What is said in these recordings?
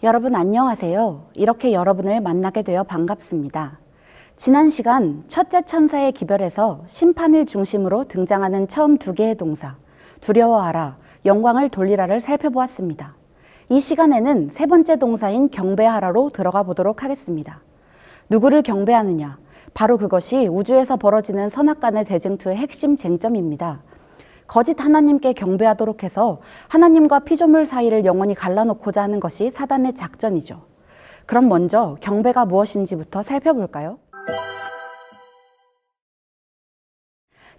여러분 안녕하세요. 이렇게 여러분을 만나게 되어 반갑습니다. 지난 시간 첫째 천사의 기별에서 심판을 중심으로 등장하는 처음 두 개의 동사, 두려워하라, 영광을 돌리라를 살펴보았습니다. 이 시간에는 세 번째 동사인 경배하라로 들어가 보도록 하겠습니다. 누구를 경배하느냐? 바로 그것이 우주에서 벌어지는 선악간의 대쟁투의 핵심 쟁점입니다. 거짓 하나님께 경배하도록 해서 하나님과 피조물 사이를 영원히 갈라놓고자 하는 것이 사단의 작전이죠. 그럼 먼저 경배가 무엇인지부터 살펴볼까요?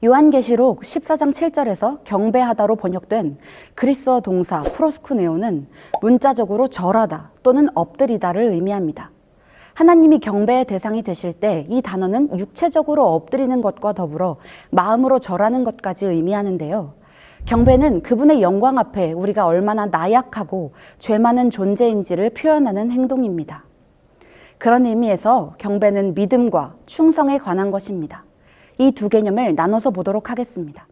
요한계시록 14장 7절에서 경배하다로 번역된 그리스어 동사 프로스쿠네오는 문자적으로 절하다 또는 엎드리다를 의미합니다. 하나님이 경배의 대상이 되실 때 이 단어는 육체적으로 엎드리는 것과 더불어 마음으로 절하는 것까지 의미하는데요. 경배는 그분의 영광 앞에 우리가 얼마나 나약하고 죄 많은 존재인지를 표현하는 행동입니다. 그런 의미에서 경배는 믿음과 충성에 관한 것입니다. 이 두 개념을 나눠서 보도록 하겠습니다.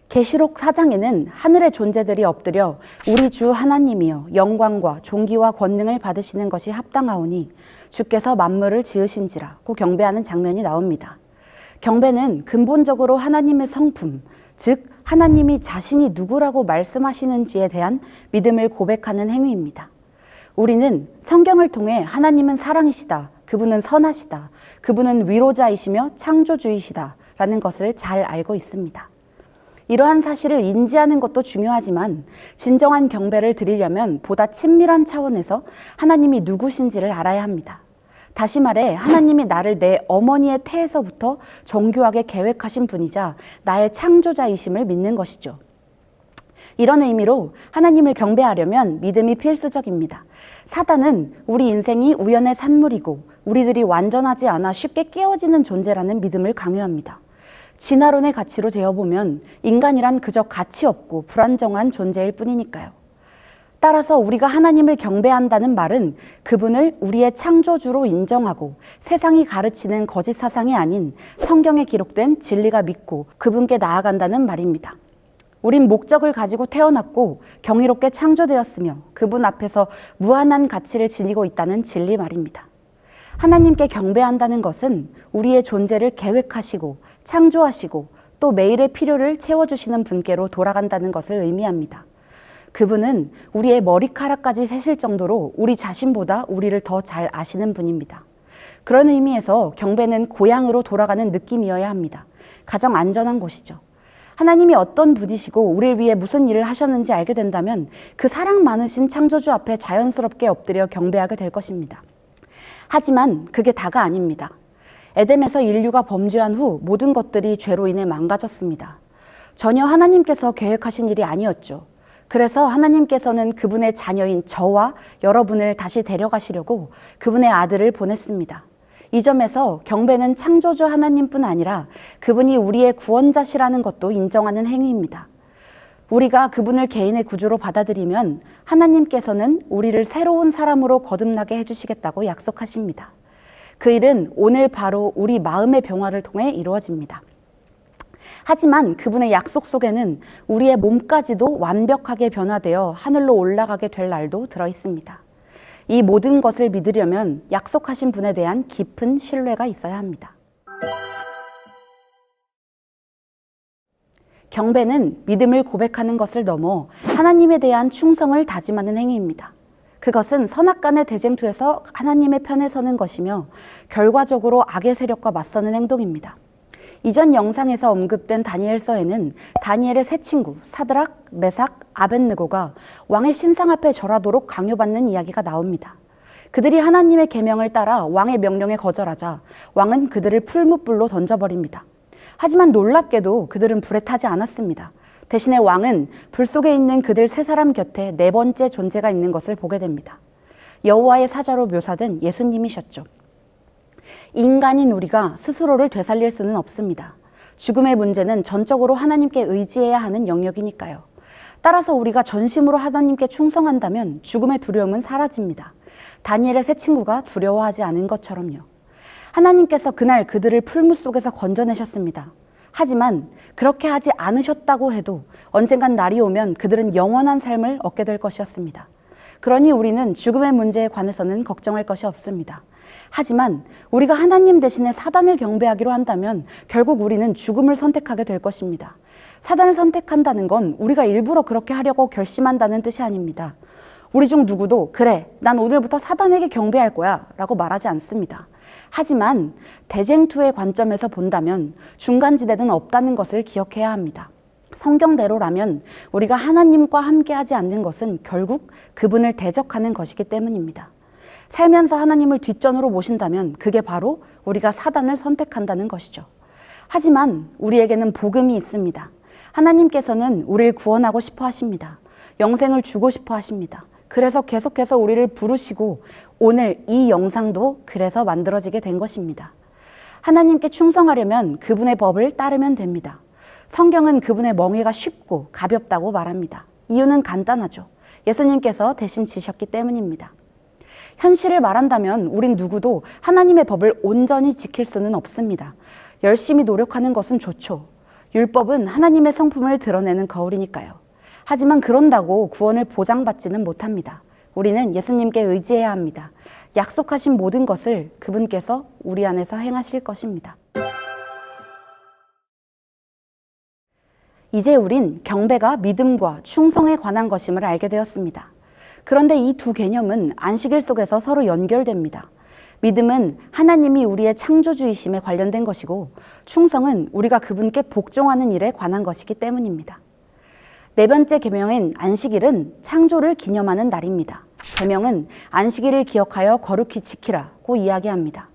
계시록 4장에는 하늘의 존재들이 엎드려 우리 주 하나님이여 영광과 존귀와 권능을 받으시는 것이 합당하오니 주께서 만물을 지으신지라고 경배하는 장면이 나옵니다. 경배는 근본적으로 하나님의 성품, 즉 하나님이 자신이 누구라고 말씀하시는지에 대한 믿음을 고백하는 행위입니다. 우리는 성경을 통해 하나님은 사랑이시다, 그분은 선하시다, 그분은 위로자이시며 창조주이시다 라는 것을 잘 알고 있습니다. 이러한 사실을 인지하는 것도 중요하지만 진정한 경배를 드리려면 보다 친밀한 차원에서 하나님이 누구신지를 알아야 합니다. 다시 말해 하나님이 나를 내 어머니의 태에서부터 정교하게 계획하신 분이자 나의 창조자이심을 믿는 것이죠. 이런 의미로 하나님을 경배하려면 믿음이 필수적입니다. 사단은 우리 인생이 우연의 산물이고 우리들이 완전하지 않아 쉽게 깨어지는 존재라는 믿음을 강요합니다. 진화론의 가치로 재어보면 인간이란 그저 가치 없고 불안정한 존재일 뿐이니까요. 따라서 우리가 하나님을 경배한다는 말은 그분을 우리의 창조주로 인정하고 세상이 가르치는 거짓 사상이 아닌 성경에 기록된 진리가 믿고 그분께 나아간다는 말입니다. 우린 목적을 가지고 태어났고 경이롭게 창조되었으며 그분 앞에서 무한한 가치를 지니고 있다는 진리 말입니다. 하나님께 경배한다는 것은 우리의 존재를 계획하시고 창조하시고 또 매일의 필요를 채워주시는 분께로 돌아간다는 것을 의미합니다. 그분은 우리의 머리카락까지 세실 정도로 우리 자신보다 우리를 더 잘 아시는 분입니다. 그런 의미에서 경배는 고향으로 돌아가는 느낌이어야 합니다. 가장 안전한 곳이죠. 하나님이 어떤 분이시고 우리를 위해 무슨 일을 하셨는지 알게 된다면 그 사랑 많으신 창조주 앞에 자연스럽게 엎드려 경배하게 될 것입니다. 하지만 그게 다가 아닙니다. 에덴에서 인류가 범죄한 후 모든 것들이 죄로 인해 망가졌습니다. 전혀 하나님께서 계획하신 일이 아니었죠. 그래서 하나님께서는 그분의 자녀인 저와 여러분을 다시 데려가시려고 그분의 아들을 보냈습니다. 이 점에서 경배는 창조주 하나님뿐 아니라 그분이 우리의 구원자시라는 것도 인정하는 행위입니다. 우리가 그분을 개인의 구주로 받아들이면 하나님께서는 우리를 새로운 사람으로 거듭나게 해주시겠다고 약속하십니다. 그 일은 오늘 바로 우리 마음의 변화를 통해 이루어집니다. 하지만 그분의 약속 속에는 우리의 몸까지도 완벽하게 변화되어 하늘로 올라가게 될 날도 들어 있습니다. 이 모든 것을 믿으려면 약속하신 분에 대한 깊은 신뢰가 있어야 합니다. 경배는 믿음을 고백하는 것을 넘어 하나님에 대한 충성을 다짐하는 행위입니다. 그것은 선악간의 대쟁투에서 하나님의 편에 서는 것이며 결과적으로 악의 세력과 맞서는 행동입니다. 이전 영상에서 언급된 다니엘서에는 다니엘의 세 친구 사드락, 메삭, 아벳느고가 왕의 신상 앞에 절하도록 강요받는 이야기가 나옵니다. 그들이 하나님의 계명을 따라 왕의 명령에 거절하자 왕은 그들을 풀무불로 던져버립니다. 하지만 놀랍게도 그들은 불에 타지 않았습니다. 대신에 왕은 불 속에 있는 그들 세 사람 곁에 네 번째 존재가 있는 것을 보게 됩니다. 여호와의 사자로 묘사된 예수님이셨죠. 인간인 우리가 스스로를 되살릴 수는 없습니다. 죽음의 문제는 전적으로 하나님께 의지해야 하는 영역이니까요. 따라서 우리가 전심으로 하나님께 충성한다면 죽음의 두려움은 사라집니다. 다니엘의 세 친구가 두려워하지 않은 것처럼요. 하나님께서 그날 그들을 풀무 속에서 건져내셨습니다. 하지만 그렇게 하지 않으셨다고 해도 언젠간 날이 오면 그들은 영원한 삶을 얻게 될 것이었습니다. 그러니 우리는 죽음의 문제에 관해서는 걱정할 것이 없습니다. 하지만 우리가 하나님 대신에 사단을 경배하기로 한다면 결국 우리는 죽음을 선택하게 될 것입니다. 사단을 선택한다는 건 우리가 일부러 그렇게 하려고 결심한다는 뜻이 아닙니다. 우리 중 누구도 그래, 난 오늘부터 사단에게 경배할 거야 라고 말하지 않습니다. 하지만 대쟁투의 관점에서 본다면 중간지대는 없다는 것을 기억해야 합니다. 성경대로라면 우리가 하나님과 함께하지 않는 것은 결국 그분을 대적하는 것이기 때문입니다. 살면서 하나님을 뒷전으로 모신다면 그게 바로 우리가 사단을 선택한다는 것이죠. 하지만 우리에게는 복음이 있습니다. 하나님께서는 우리를 구원하고 싶어 하십니다. 영생을 주고 싶어 하십니다. 그래서 계속해서 우리를 부르시고 오늘 이 영상도 그래서 만들어지게 된 것입니다. 하나님께 충성하려면 그분의 법을 따르면 됩니다. 성경은 그분의 멍에가 쉽고 가볍다고 말합니다. 이유는 간단하죠. 예수님께서 대신 지셨기 때문입니다. 현실을 말한다면 우린 누구도 하나님의 법을 온전히 지킬 수는 없습니다. 열심히 노력하는 것은 좋죠. 율법은 하나님의 성품을 드러내는 거울이니까요. 하지만 그런다고 구원을 보장받지는 못합니다. 우리는 예수님께 의지해야 합니다. 약속하신 모든 것을 그분께서 우리 안에서 행하실 것입니다. 이제 우린 경배가 믿음과 충성에 관한 것임을 알게 되었습니다. 그런데 이 두 개념은 안식일 속에서 서로 연결됩니다. 믿음은 하나님이 우리의 창조주이심에 관련된 것이고 충성은 우리가 그분께 복종하는 일에 관한 것이기 때문입니다. 네 번째 계명인 안식일은 창조를 기념하는 날입니다. 계명은 안식일을 기억하여 거룩히 지키라고 이야기합니다.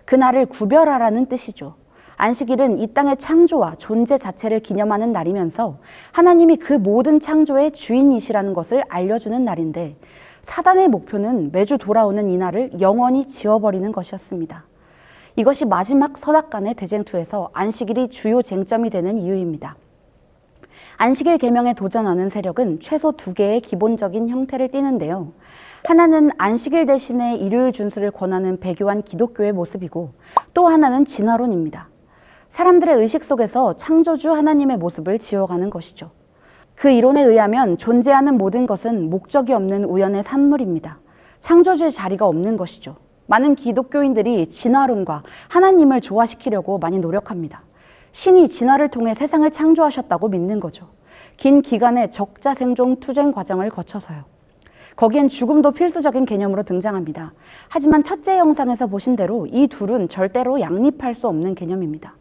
그날을 구별하라는 뜻이죠. 안식일은 이 땅의 창조와 존재 자체를 기념하는 날이면서 하나님이 그 모든 창조의 주인이시라는 것을 알려주는 날인데 사단의 목표는 매주 돌아오는 이 날을 영원히 지워버리는 것이었습니다. 이것이 마지막 서닥간의 대쟁투에서 안식일이 주요 쟁점이 되는 이유입니다. 안식일 계명에 도전하는 세력은 최소 두 개의 기본적인 형태를 띠는데요. 하나는 안식일 대신에 일요일 준수를 권하는 배교한 기독교의 모습이고 또 하나는 진화론입니다. 사람들의 의식 속에서 창조주 하나님의 모습을 지워가는 것이죠. 그 이론에 의하면 존재하는 모든 것은 목적이 없는 우연의 산물입니다. 창조주의 자리가 없는 것이죠. 많은 기독교인들이 진화론과 하나님을 조화시키려고 많이 노력합니다. 신이 진화를 통해 세상을 창조하셨다고 믿는 거죠. 긴 기간의 적자생존 투쟁 과정을 거쳐서요. 거기엔 죽음도 필수적인 개념으로 등장합니다. 하지만 첫째 영상에서 보신 대로 이 둘은 절대로 양립할 수 없는 개념입니다.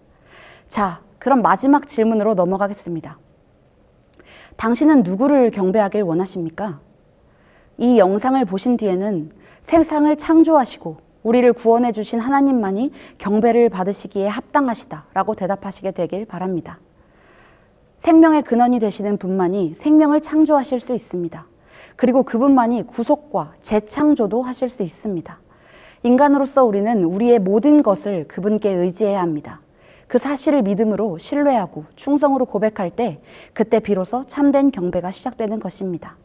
자, 그럼 마지막 질문으로 넘어가겠습니다. 당신은 누구를 경배하길 원하십니까? 이 영상을 보신 뒤에는 세상을 창조하시고 우리를 구원해 주신 하나님만이 경배를 받으시기에 합당하시다라고 대답하시게 되길 바랍니다. 생명의 근원이 되시는 분만이 생명을 창조하실 수 있습니다. 그리고 그분만이 구속과 재창조도 하실 수 있습니다. 인간으로서 우리는 우리의 모든 것을 그분께 의지해야 합니다. 그 사실을 믿음으로 신뢰하고 충성으로 고백할 때 그때 비로소 참된 경배가 시작되는 것입니다.